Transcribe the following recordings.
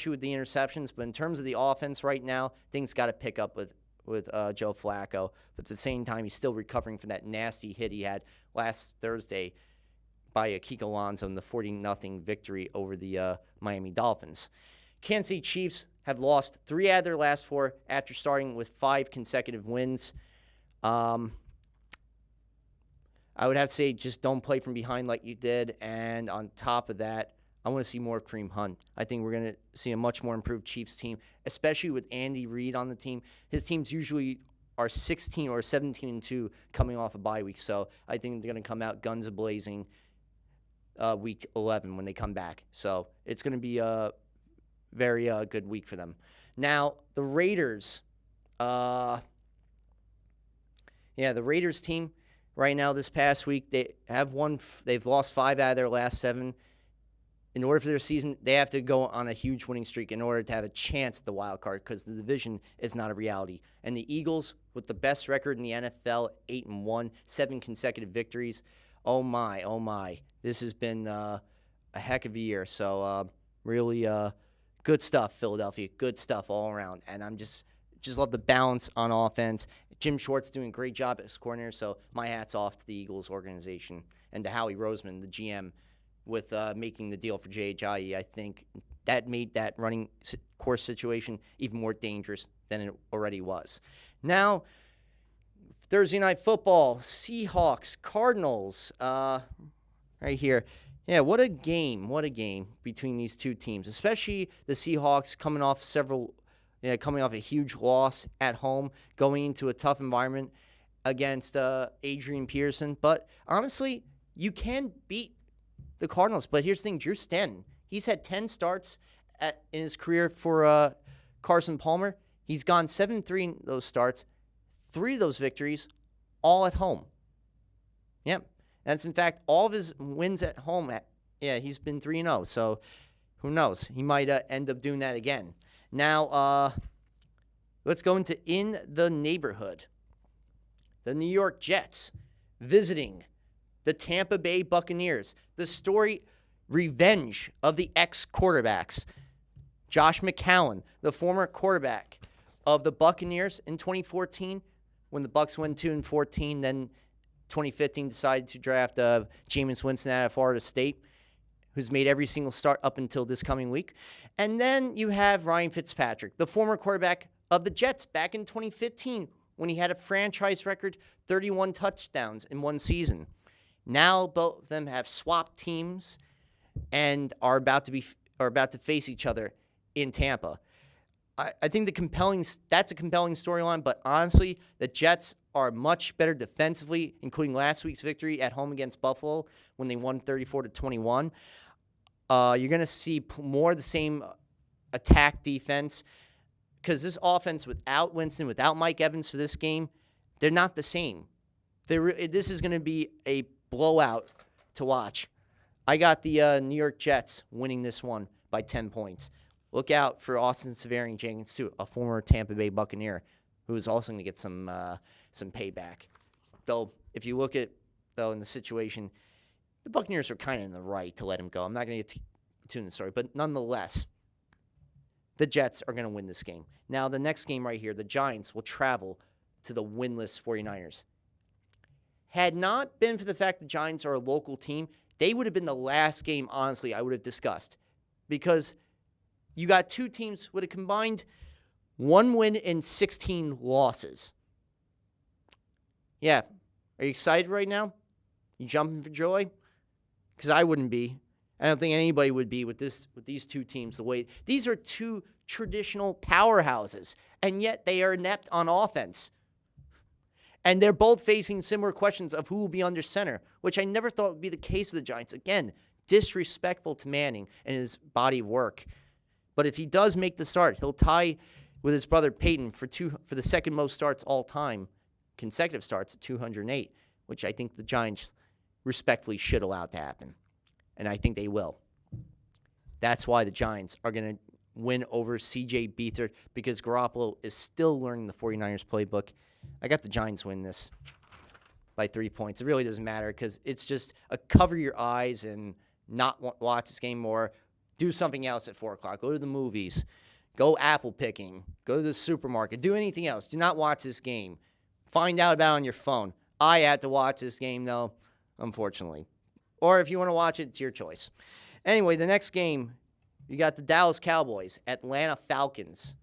with the interceptions, but in terms of the offense right now, things got to pick up with Joe Flacco. But at the same time, he's still recovering from that nasty hit he had last Thursday by Kiko Alonso in the 40-0 victory over the Miami Dolphins. Kansas City Chiefs have lost 3 out of their last 4 after starting with 5 consecutive wins. I would have to say just don't play from behind like you did. And on top of that, I want to see more of Kareem Hunt. I think we're going to see a much more improved Chiefs team, especially with Andy Reid on the team. His teams usually are 16 or 17-2 coming off a bye week. So I think they're going to come out guns a-blazing week 11 when they come back. So it's going to be a very good week for them. Now, the Raiders. The Raiders team right now this past week, they've lost 5 out of their last 7. In order for their season, they have to go on a huge winning streak in order to have a chance at the wild card because the division is not a reality. And the Eagles, with the best record in the NFL, 8-1, 7 consecutive victories. Oh my. This has been a heck of a year. So really good stuff, Philadelphia. Good stuff all around. And I'm just love the balance on offense. Jim Schwartz doing a great job as coordinator. So my hat's off to the Eagles organization and to Howie Roseman, the GM, with making the deal for Jay Ajayi. I think that made that running course situation even more dangerous than it already was. Now, Thursday Night Football, Seahawks, Cardinals, right here. Yeah, what a game between these two teams, especially the Seahawks coming off a huge loss at home, going into a tough environment against Adrian Peterson. But honestly, you can beat the Cardinals. But here's the thing, Drew Stanton, he's had 10 starts in his career for Carson Palmer. He's gone 7-3 in those starts, 3 of those victories, all at home. Yep. That's, in fact, all of his wins at home. He's been 3-0. So who knows? He might end up doing that again. Now, let's go into In the Neighborhood. The New York Jets visiting the Tampa Bay Buccaneers. The story, revenge of the ex-quarterbacks. Josh McCown, the former quarterback of the Buccaneers in 2014, when the Bucs went 2-14, then 2015 decided to draft Jameis Winston out of Florida State, who's made every single start up until this coming week. And then you have Ryan Fitzpatrick, the former quarterback of the Jets back in 2015, when he had a franchise record 31 touchdowns in one season. Now both of them have swapped teams and are about to face each other in Tampa. I think that's a compelling storyline, but honestly, the Jets are much better defensively, including last week's victory at home against Buffalo when they won 34-21. You're going to see more of the same attack defense because this offense without Winston, without Mike Evans for this game, they're not the same. This is going to be a blowout to watch. I got the New York Jets winning this one by 10 points. Look out for Austin Seferian-Jenkins, too, a former Tampa Bay Buccaneer, who is also going to get some payback. Though, if you look at, in the situation, the Buccaneers are kind of in the right to let him go. I'm not going to get too in the story, but nonetheless, the Jets are going to win this game. Now, the next game right here, the Giants will travel to the winless 49ers. Had not been for the fact the Giants are a local team, they would have been the last game, honestly, I would have discussed. Because you got two teams with a combined 1 win and 16 losses. Yeah. Are you excited right now? You jumping for joy? Because I wouldn't be. I don't think anybody would be with these two teams. These are two traditional powerhouses, and yet they are inept on offense. And they're both facing similar questions of who will be under center, which I never thought would be the case with the Giants. Again, disrespectful to Manning and his body of work. But if he does make the start, he'll tie with his brother Peyton for the second most starts all time, consecutive starts at 208, which I think the Giants respectfully should allow to happen. And I think they will. That's why the Giants are going to win over C.J. Beathard, because Garoppolo is still learning the 49ers playbook. I got the Giants win this by 3 points. It really doesn't matter because it's just a cover your eyes and not watch this game more. Do something else at 4 o'clock. Go to the movies. Go apple picking. Go to the supermarket. Do anything else. Do not watch this game. Find out about it on your phone. I had to watch this game, though, unfortunately. Or if you want to watch it, it's your choice. Anyway, the next game, you got the Dallas Cowboys, Atlanta Falcons.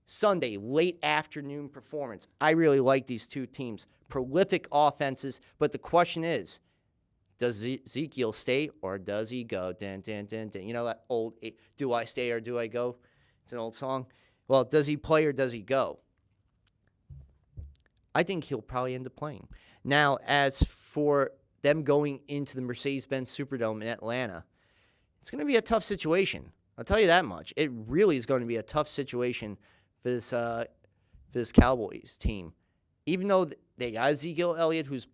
Sunday, late afternoon performance. I really like these two teams. Prolific offenses, but the question is, does Ezekiel stay or does he go? Dun, dun, dun, dun. You know that old, do I stay or do I go? It's an old song. Well, does he play or does he go? I think he'll probably end up playing. Now, as for them going into the Mercedes-Benz Superdome in Atlanta, it's going to be a tough situation. I'll tell you that much. It really is going to be a tough situation for this Cowboys team. Even though they got Ezekiel Elliott, who's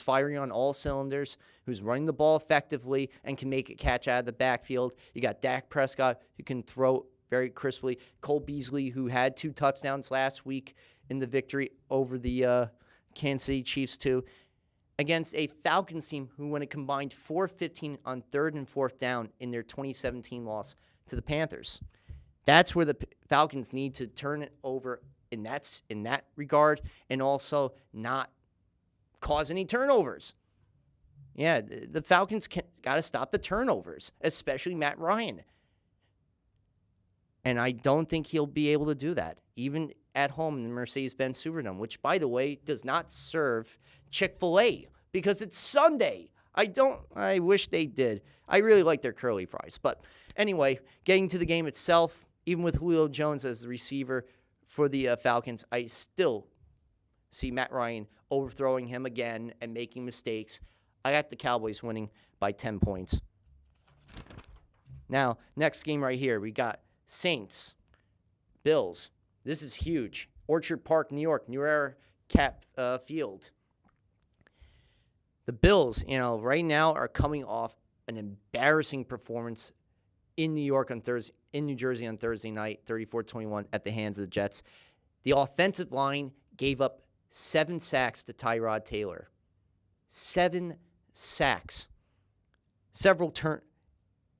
firing on all cylinders, who's running the ball effectively and can make a catch out of the backfield. You got Dak Prescott, who can throw very crisply. Cole Beasley, who had 2 touchdowns last week in the victory over the Kansas City Chiefs, too, against a Falcons team who went a combined 4-15 on 3rd and 4th down in their 2017 loss to the Panthers. That's where the Falcons need to turn it over in that regard, and also not cause any turnovers. Yeah, the Falcons got to stop the turnovers, especially Matt Ryan. And I don't think he'll be able to do that, even at home in the Mercedes-Benz Superdome, which, by the way, does not serve Chick-fil-A because it's Sunday. I wish they did. I really like their curly fries. But anyway, getting to the game itself, even with Julio Jones as the receiver for the Falcons, I still see Matt Ryan overthrowing him again and making mistakes. I got the Cowboys winning by 10 points. Now, next game right here, we got Saints, Bills. This is huge. Orchard Park, New York, New Era Cap Field. The Bills, right now are coming off an embarrassing performance in New Jersey on Thursday night, 34-21 at the hands of the Jets. The offensive line gave up 7 sacks to Tyrod Taylor. 7 sacks. Several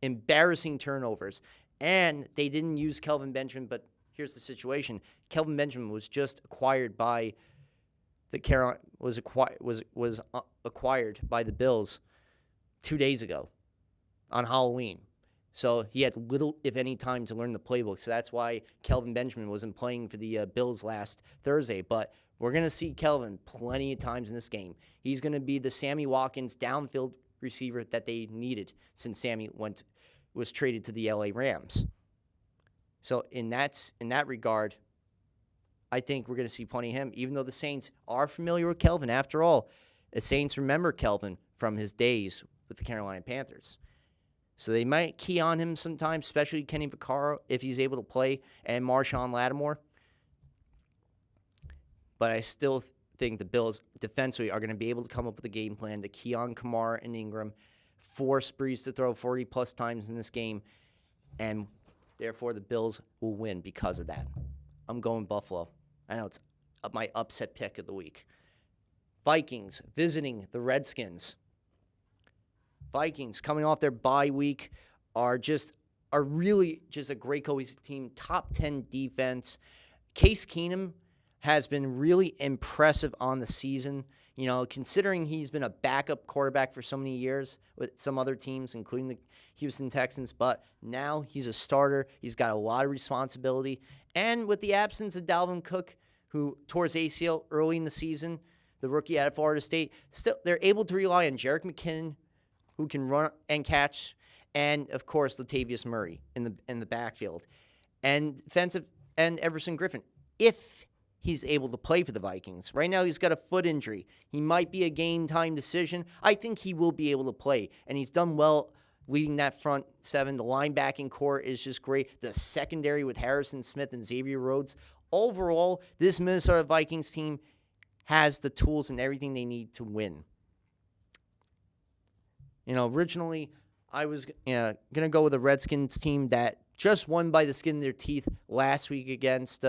embarrassing turnovers. And they didn't use Kelvin Benjamin, but here's the situation. Kelvin Benjamin was just acquired by acquired by the Bills 2 days ago on Halloween. So he had little, if any, time to learn the playbook. So that's why Kelvin Benjamin wasn't playing for the Bills last Thursday. But we're going to see Kelvin plenty of times in this game. He's going to be the Sammy Watkins downfield receiver that they needed since Sammy was traded to the LA Rams. So in that regard, I think we're going to see plenty of him, even though the Saints are familiar with Kelvin. After all, the Saints remember Kelvin from his days with the Carolina Panthers. So they might key on him sometimes, especially Kenny Vaccaro, if he's able to play, and Marshawn Lattimore. But I still think the Bills defensively are going to be able to come up with a game plan to key on Kamara and Ingram, force Breeze to throw 40-plus times in this game, and therefore the Bills will win because of that. I'm going Buffalo. I know it's my upset pick of the week. Vikings visiting the Redskins. Vikings coming off their bye week are really just a great cohesive team, top 10 defense. Case Keenum has been really impressive on the season, considering he's been a backup quarterback for so many years with some other teams, including the Houston Texans, but now he's a starter. He's got a lot of responsibility, and with the absence of Dalvin Cook, who tore his ACL early in the season, the rookie out of Florida State, still they're able to rely on Jerick McKinnon, who can run and and of course Latavius Murray in the backfield, and defensive end Everson Griffin, if he's able to play for the Vikings. Right now he's got a foot injury. He might be a game time decision. I think he will be able to play, and he's done well leading that front seven. The linebacking core is just great. The secondary with Harrison Smith and Xavier Rhodes. Overall, this Minnesota Vikings team has the tools and everything they need to win. Originally, I was going to go with a Redskins team that just won by the skin of their teeth last week against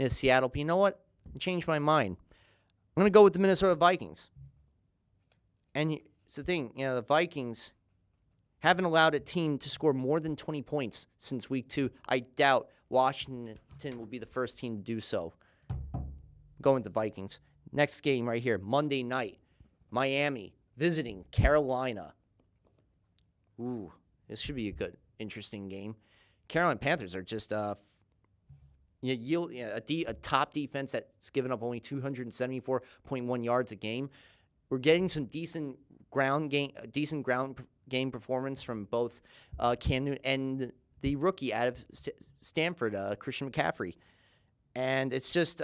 Seattle. But you know what? I changed my mind. I'm going to go with the Minnesota Vikings. And it's the thing, the Vikings haven't allowed a team to score more than 20 points since week 2. I doubt Washington will be the first team to do so. Going with the Vikings. Next game right here, Monday night, Miami visiting Carolina. Ooh, this should be a good, interesting game. Carolina Panthers are just a top defense that's given up only 274.1 yards a game. We're getting some decent ground game performance from both Cam Newton and the rookie out of Stanford, Christian McCaffrey. And it's just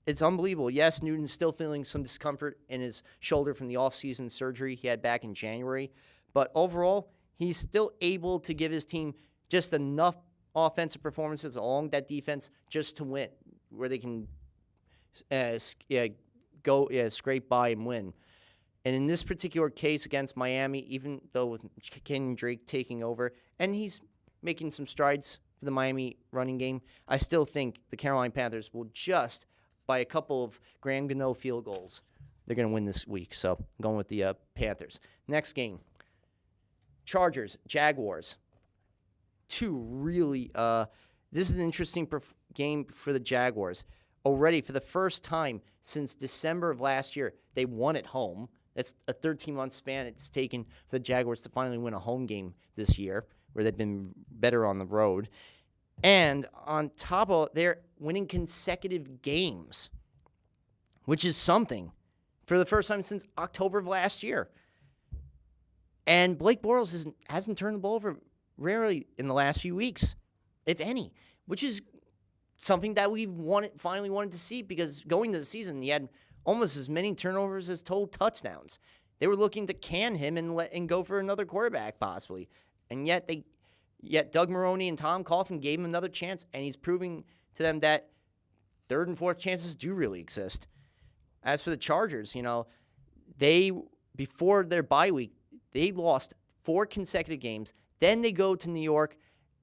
it's unbelievable. Yes, Newton's still feeling some discomfort in his shoulder from the offseason surgery he had back in January. But overall, he's still able to give his team just enough offensive performances along that defense just to win, where they can scrape by and win. And in this particular case against Miami, even though with Kenyon Drake taking over, and he's making some strides for the Miami running game, I still think the Carolina Panthers will just, by a couple of Graham Gano field goals, they're going to win this week. So I'm going with the Panthers. Next game, Chargers, Jaguars. Two really, this is an interesting game for the Jaguars. Already, for the first time since December of last year, they won at home. It's a 13-month span it's taken for the Jaguars to finally win a home game this year, where they've been better on the road. And on top of it, they're winning consecutive games, which is something for the first time since October of last year. And Blake Bortles hasn't turned the ball over rarely in the last few weeks, if any, which is something that we finally wanted to see, because going to the season, he had almost as many turnovers as total touchdowns. They were looking to can him and go for another quarterback possibly. And yet Doug Maroney and Tom Coughlin gave him another chance, and he's proving to them that third and fourth chances do really exist. As for the Chargers, before their bye week, they lost 4 consecutive games. Then they go to New York,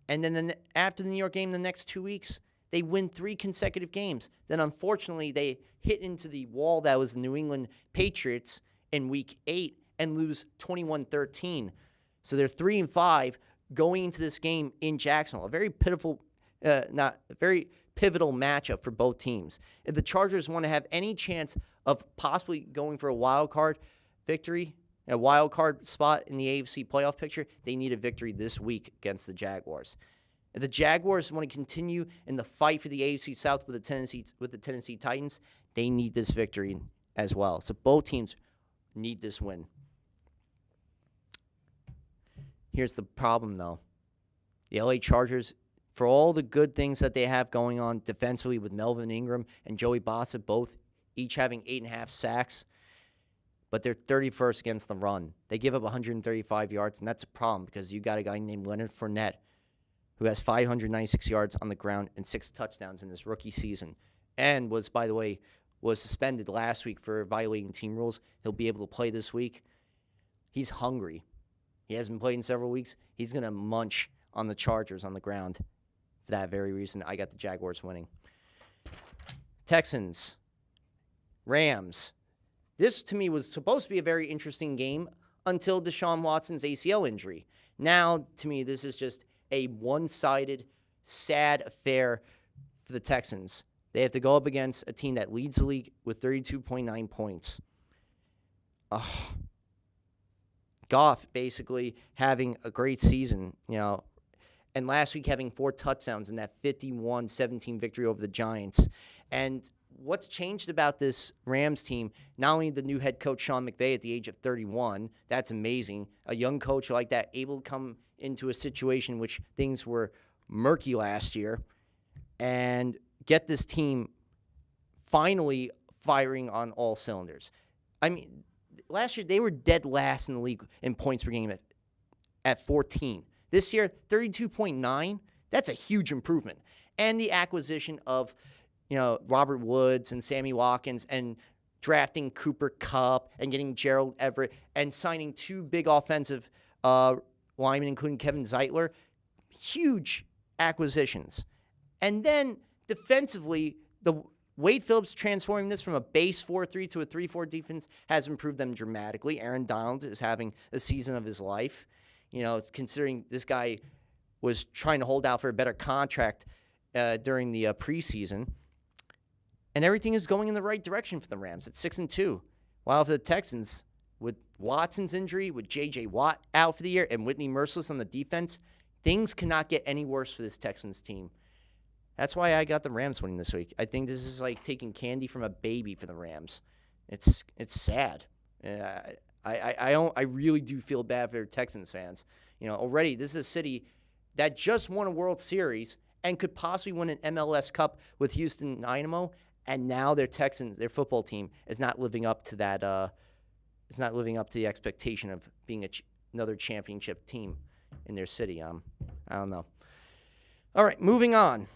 and then after the New York game the next 2 weeks, they win 3 consecutive games. Then, unfortunately, they hit into the wall that was the New England Patriots in Week 8 and lose 21-13. So they're 3-5 going into this game in Jacksonville. A very pivotal matchup for both teams. If the Chargers want to have any chance of possibly going for a wild card victory, a wild card spot in the AFC playoff picture, they need a victory this week against the Jaguars. If the Jaguars want to continue in the fight for the AFC South with the Tennessee Titans, they need this victory as well. So both teams need this win. Here's the problem, though. The LA Chargers, for all the good things that they have going on defensively with Melvin Ingram and Joey Bosa, both each having 8.5 sacks, but they're 31st against the run. They give up 135 yards, and that's a problem because you got a guy named Leonard Fournette who has 596 yards on the ground and 6 touchdowns in this rookie season, and was suspended last week for violating team rules. He'll be able to play this week. He's hungry. He hasn't played in several weeks. He's going to munch on the Chargers on the ground. For that very reason, I got the Jaguars winning. Texans, Rams. This, to me, was supposed to be a very interesting game until Deshaun Watson's ACL injury. Now, to me, this is just a one-sided, sad affair for the Texans. They have to go up against a team that leads the league with 32.9 points. Goff basically having a great season, and last week having 4 touchdowns in that 51-17 victory over the Giants. And what's changed about this Rams team, not only the new head coach Sean McVay at the age of 31, that's amazing. A young coach like that able to come into a situation in which things were murky last year and get this team finally firing on all cylinders. I mean, last year they were dead last in the league in points per game at 14. This year, 32.9, that's a huge improvement. And the acquisition of Robert Woods and Sammy Watkins, and drafting Cooper Kupp and getting Gerald Everett and signing 2 big offensive linemen, including Kevin Zeitler. Huge acquisitions. And then defensively, the Wade Phillips transforming this from a base 4-3 to a 3-4 defense has improved them dramatically. Aaron Donald is having the season of his life. considering this guy was trying to hold out for a better contract during the preseason. And everything is going in the right direction for the Rams at 6-2. While for the Texans, with Watson's injury, with J.J. Watt out for the year, and Whitney Merciless on the defense, things cannot get any worse for this Texans team. That's why I got the Rams winning this week. I think this is like taking candy from a baby for the Rams. It's sad. I really do feel bad for Texans fans. Already this is a city that just won a World Series and could possibly win an MLS Cup with Houston Dynamo, and now their football team is not living up to that. It's not living up to the expectation of being another championship team in their city. I don't know. All right, moving on.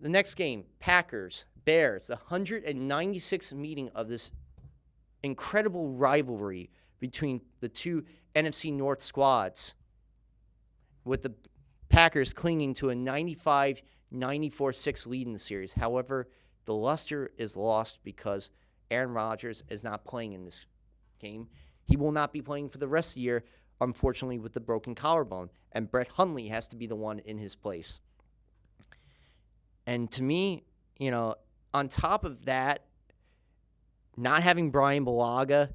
The next game, Packers, Bears, the 196th meeting of this incredible rivalry between the two NFC North squads, with the Packers clinging to a 95-94-6 lead in the series. However, the luster is lost because Aaron Rodgers is not playing in this game. He will not be playing for the rest of the year, unfortunately, with the broken collarbone, and Brett Hundley has to be the one in his place. And to me, on top of that, not having Brian Bulaga,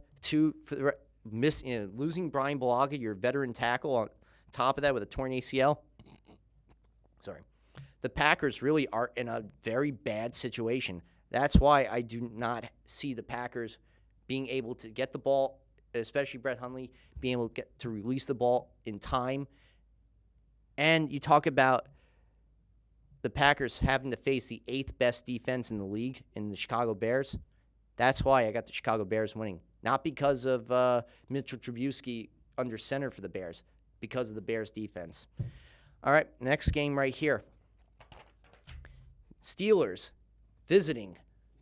losing Brian Bulaga, your veteran tackle, on top of that with a torn ACL, the Packers really are in a very bad situation. That's why I do not see the Packers being able to get the ball, especially Brett Hundley, being able to release the ball in time. And you talk about the Packers having to face the 8th best defense in the league in the Chicago Bears. That's why I got the Chicago Bears winning. Not because of Mitchell Trubisky under center for the Bears, because of the Bears defense. All right, next game right here. Steelers visiting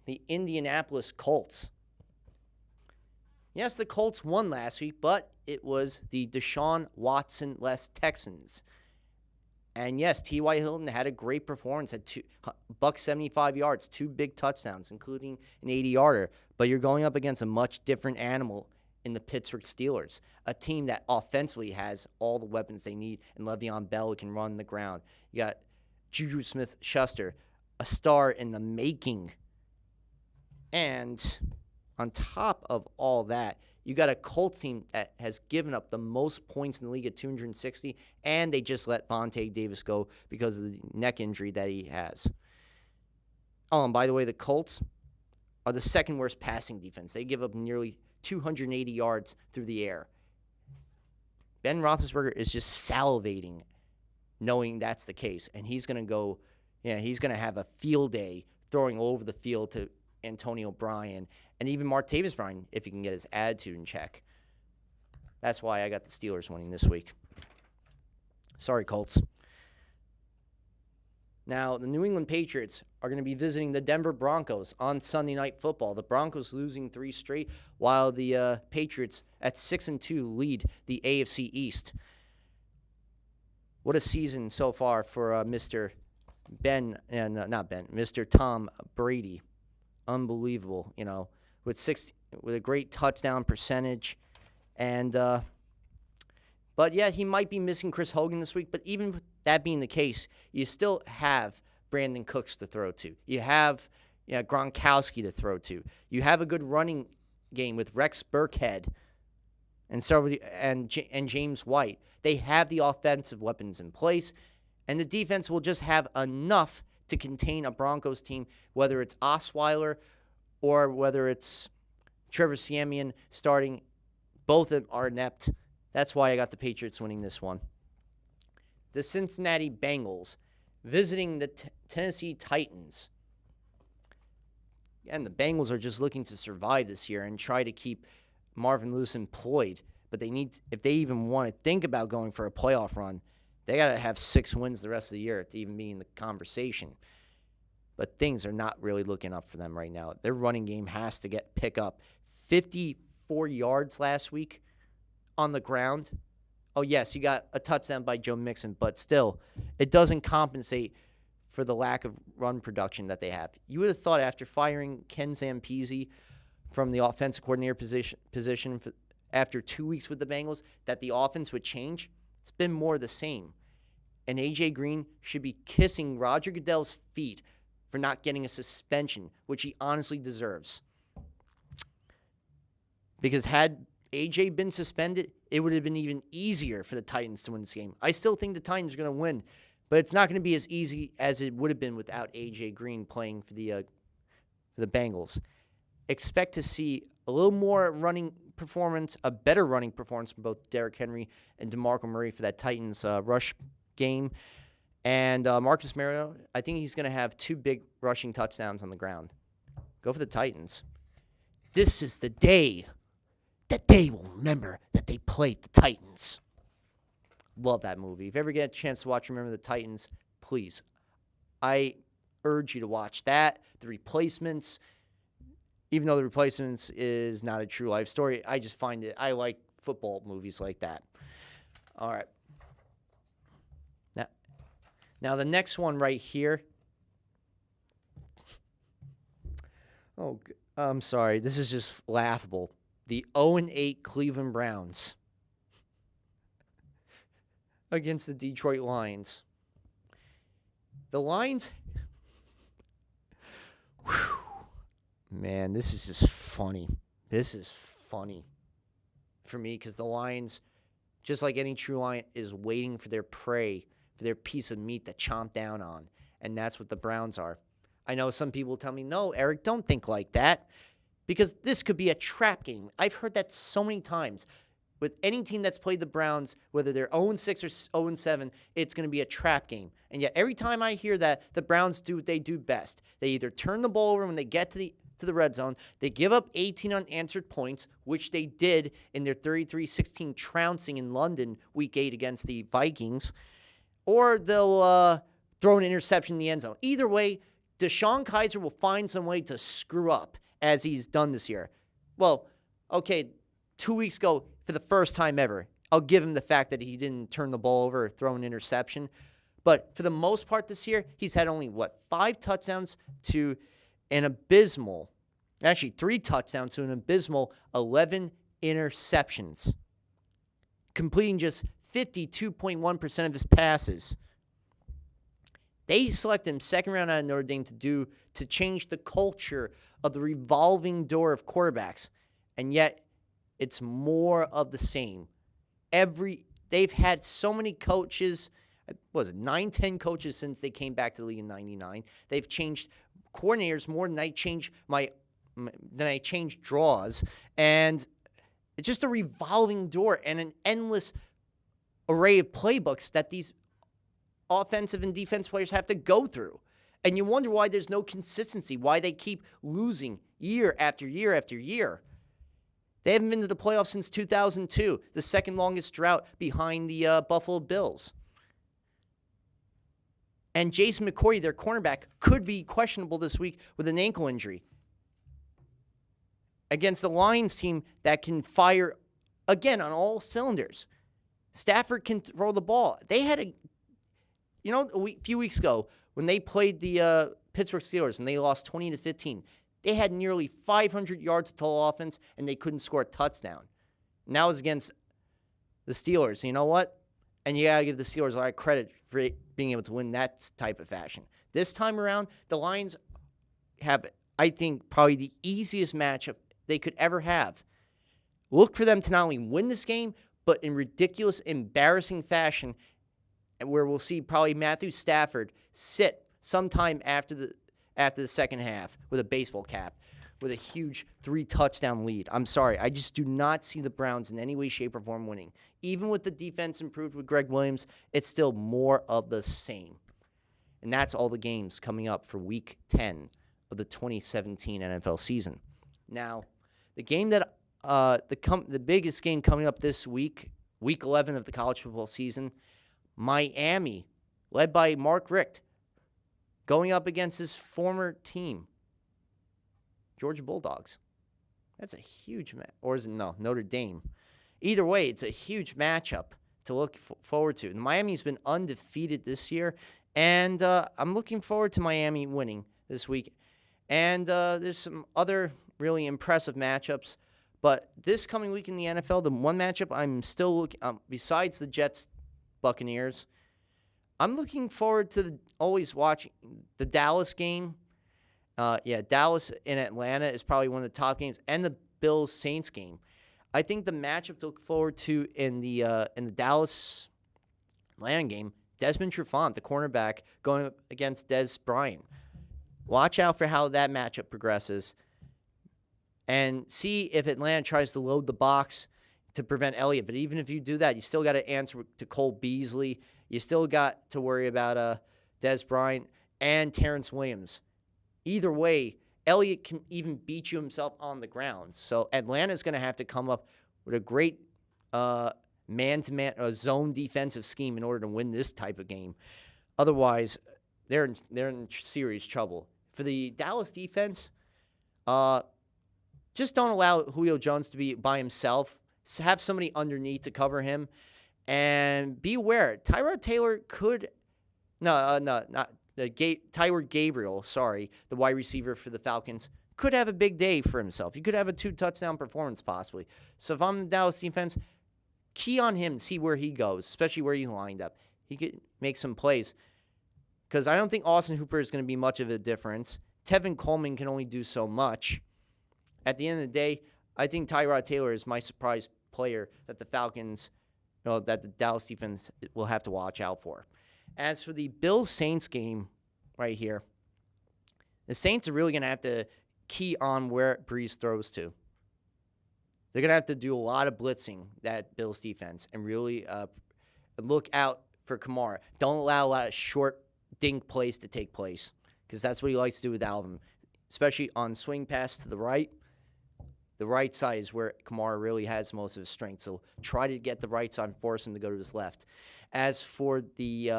the Indianapolis Colts. Yes, the Colts won last week, but it was the Deshaun Watson-less Texans. And yes, T.Y. Hilton had a great performance at $175 yards, 2 big touchdowns, including an 80-yarder. But you're going up against a much different animal in the Pittsburgh Steelers, a team that offensively has all the weapons they need, and Le'Veon Bell can run the ground. You got Juju Smith-Schuster, a star in the making. And on top of all that, you got a Colts team that has given up the most points in the league at 260, and they just let Vontae Davis go because of the neck injury that he has. Oh, and by the way, the Colts are the second worst passing defense. They give up nearly 280 yards through the air. Ben Roethlisberger is just salivating knowing that's the case, and he's going to have a field day throwing all over the field to Antonio Bryan, and even Martavis Bryant, if he can get his attitude in check. That's why I got the Steelers winning this week. Sorry, Colts. Now, the New England Patriots are going to be visiting the Denver Broncos on Sunday Night Football. The Broncos losing 3 straight, while the Patriots at 6-2 lead the AFC East. What a season so far for Mr. Tom Brady. Unbelievable, with a great touchdown percentage, and but yeah, he might be missing Chris Hogan this week. But even with that being the case, you still have Brandon Cooks to throw to. You have Gronkowski to throw to. You have a good running game with Rex Burkhead and James White. They have the offensive weapons in place, and the defense will just have enough to contain a Broncos team, whether it's Osweiler or whether it's Trevor Siemian starting. Both of them are inept. That's why I got the Patriots winning this one. The Cincinnati Bengals visiting the Tennessee Titans. And the Bengals are just looking to survive this year and try to keep Marvin Lewis employed. But if they even want to think about going for a playoff run, they got to have 6 wins the rest of the year to even be in the conversation. But things are not really looking up for them right now. Their running game has to pick up. 54 yards last week on the ground. Oh, yes, you got a touchdown by Joe Mixon, but still, it doesn't compensate for the lack of run production that they have. You would have thought after firing Ken Zampese from the offensive coordinator position after 2 weeks with the Bengals that the offense would change. It's been more of the same. And A.J. Green should be kissing Roger Goodell's feet for not getting a suspension, which he honestly deserves. Because had A.J. been suspended, it would have been even easier for the Titans to win this game. I still think the Titans are going to win, but it's not going to be as easy as it would have been without A.J. Green playing for the Bengals. Expect to see a little more running performance, a better running performance from both Derrick Henry and DeMarco Murray for that Titans rush game. And Marcus Mariota, I think he's going to have 2 big rushing touchdowns on the ground. Go for the Titans. This is the day that they will remember that they played the Titans. Love that movie. If you ever get a chance to watch Remember the Titans, please, I urge you to watch that. The Replacements, even though The Replacements is not a true life story, I just find it, I like football movies like that. All right. Now the next one right here. Oh, I'm sorry. This is just laughable. The 0-8 Cleveland Browns against the Detroit Lions. The Lions, man, this is just funny. This is funny for me because the Lions, just like any true lion, is waiting for their prey, for their piece of meat to chomp down on. And that's what the Browns are. I know some people tell me, no, Eric, don't think like that. Because this could be a trap game. I've heard that so many times. With any team that's played the Browns, whether they're 0-6 or 0-7, it's going to be a trap game. And yet every time I hear that, the Browns do what they do best. They either turn the ball over when they get to the red zone, they give up 18 unanswered points, which they did in their 33-16 trouncing in London Week 8 against the Vikings, or they'll throw an interception in the end zone. Either way, Deshaun Kaiser will find some way to screw up, as he's done this year. Well, okay, 2 weeks ago, for the first time ever, I'll give him the fact that he didn't turn the ball over or throw an interception. But for the most part this year, he's had only, 5 touchdowns to an abysmal, actually 3 touchdowns to an abysmal 11 interceptions, completing just 52.1% of his passes. They selected him second round out of Notre Dame to change the culture of the revolving door of quarterbacks. And yet, it's more of the same. They've had so many coaches, 9, 10 coaches since they came back to the league in 99. They've changed coordinators more than I changed draws. And it's just a revolving door and an endless array of playbooks that these offensive and defense players have to go through. And you wonder why there's no consistency, why they keep losing year after year after year. They haven't been to the playoffs since 2002, the second longest drought behind the Buffalo Bills. And Jason McCourty, their cornerback, could be questionable this week with an ankle injury against the Lions team that can fire, again, on all cylinders. Stafford can throw the ball. They had a few weeks ago, when they played the Pittsburgh Steelers and they lost 20-15, they had nearly 500 yards of total offense and they couldn't score a touchdown. And that was against the Steelers. You know what? And you got to give the Steelers a lot of credit for being able to win that type of fashion. This time around, the Lions have, I think, probably the easiest matchup they could ever have. Look for them to not only win this game, but in ridiculous, embarrassing fashion, where we'll see probably Matthew Stafford sit sometime after the second half with a baseball cap, with a huge 3-touchdown lead. I'm sorry, I just do not see the Browns in any way, shape, or form winning. Even with the defense improved with Greg Williams, it's still more of the same. And that's all the games coming up for Week 10 of the 2017 NFL season. Now, the game that the biggest game coming up this week, Week 11 of the college football season, Miami, led by Mark Richt, going up against his former team, Georgia Bulldogs. That's a huge match. Or is it no, Notre Dame. Either way, it's a huge matchup to look forward to. And Miami's been undefeated this year, and I'm looking forward to Miami winning this week. And there's some other really impressive matchups. But this coming week in the NFL, the one matchup I'm still looking, besides the Jets Buccaneers. I'm looking forward to always watching the Dallas game. Dallas in Atlanta is probably one of the top games, and the Bills-Saints game. I think the matchup to look forward to in the Dallas-Atlanta game, Desmond Trufant, the cornerback, going up against Dez Bryant. Watch out for how that matchup progresses, and see if Atlanta tries to load the box to prevent Elliott. But even if you do that, you still got to answer to Cole Beasley. You still got to worry about Dez Bryant and Terrence Williams. Either way, Elliott can even beat you himself on the ground. So Atlanta's going to have to come up with a great man-to-man, zone defensive scheme in order to win this type of game. Otherwise, they're in serious trouble. For the Dallas defense, just don't allow Julio Jones to be by himself. Have somebody underneath to cover him. And be aware, Tyrod Taylor could Tyrod Gabriel, the wide receiver for the Falcons, could have a big day for himself. He could have a 2-touchdown performance possibly. So if I'm the Dallas defense, key on him and see where he goes, especially where he's lined up. He could make some plays. Because I don't think Austin Hooper is going to be much of a difference. Tevin Coleman can only do so much. At the end of the day, I think Tyrod Taylor is my surprise player that the Falcons, that the Dallas defense will have to watch out for. As for the Bills-Saints game right here, the Saints are really going to have to key on where Breeze throws to. They're going to have to do a lot of blitzing, that Bills defense, and really look out for Kamara. Don't allow a lot of short dink plays to take place, because that's what he likes to do with Alvin, especially on swing pass to the right. The right side is where Kamara really has most of his strength. So try to get the right side and force him to go to his left. As for the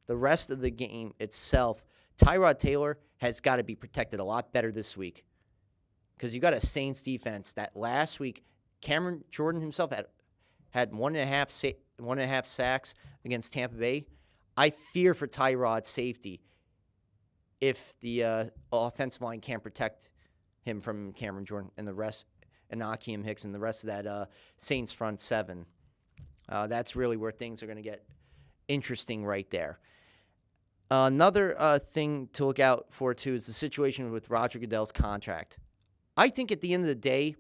rest of the game itself, Tyrod Taylor has got to be protected a lot better this week, because you got a Saints defense that last week Cameron Jordan himself had 1.5 sacks against Tampa Bay. I fear for Tyrod's safety if the offensive line can't protect him from Cameron Jordan and the rest, and Akeem Hicks and the rest of that Saints front seven. That's really where things are going to get interesting right there. Another thing to look out for, too, is the situation with Roger Goodell's contract. I think at the end of the day,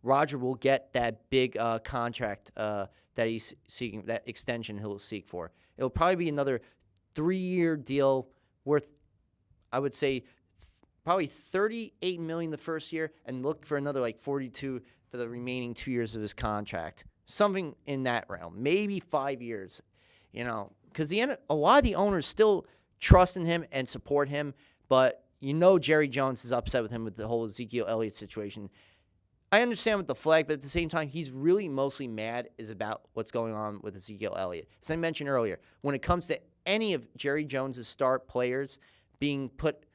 Roger will get that big contract that he's seeking, that extension he'll seek for. It'll probably be another 3-year deal worth, I would say, probably $38 million the first year, and look for another like $42 for the remaining 2 years of his contract. Something in that realm, maybe 5 years, because a lot of the owners still trust in him and support him, but Jerry Jones is upset with him with the whole Ezekiel Elliott situation. I understand with the flag, but at the same time, he's really mostly mad is about what's going on with Ezekiel Elliott. As I mentioned earlier, when it comes to any of Jerry Jones's star players being put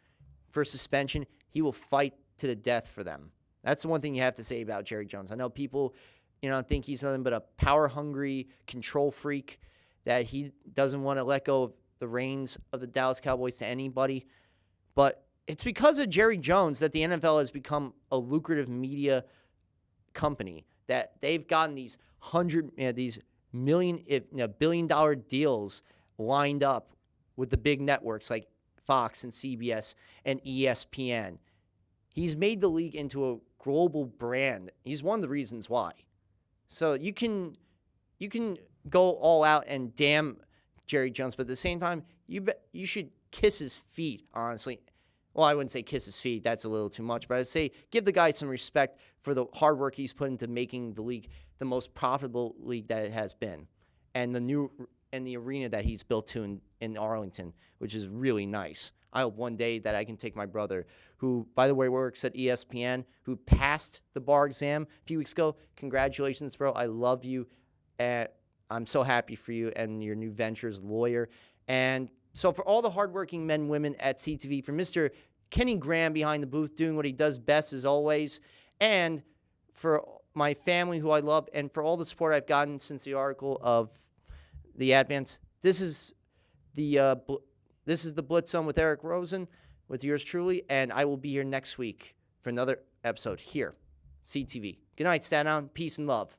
for suspension, he will fight to the death for them. That's the one thing you have to say about Jerry Jones. I know people, think he's nothing but a power-hungry control freak, that he doesn't want to let go of the reins of the Dallas Cowboys to anybody. But it's because of Jerry Jones that the NFL has become a lucrative media company, that they've gotten these billion-dollar deals lined up with the big networks like Fox and CBS and ESPN. He's made the league into a global brand. He's one of the reasons why. So you can go all out and damn Jerry Jones, but at the same time, you should kiss his feet, honestly. Well, I wouldn't say kiss his feet. That's a little too much. But I'd say give the guy some respect for the hard work he's put into making the league the most profitable league that it has been, and the arena that he's built to in Arlington, which is really nice. I hope one day that I can take my brother, who, by the way, works at ESPN, who passed the bar exam a few weeks ago. Congratulations, bro. I love you. I'm so happy for you and your new ventures, lawyer. And so for all the hardworking men and women at CTV, for Mr. Kenny Graham behind the booth doing what he does best as always, and for my family who I love, and for all the support I've gotten since the article of the Advance, this is the Blitz Zone with Eric Rosen, with yours truly, and I will be here next week for another episode here, CTV. Good night, Staten Island. Peace and love.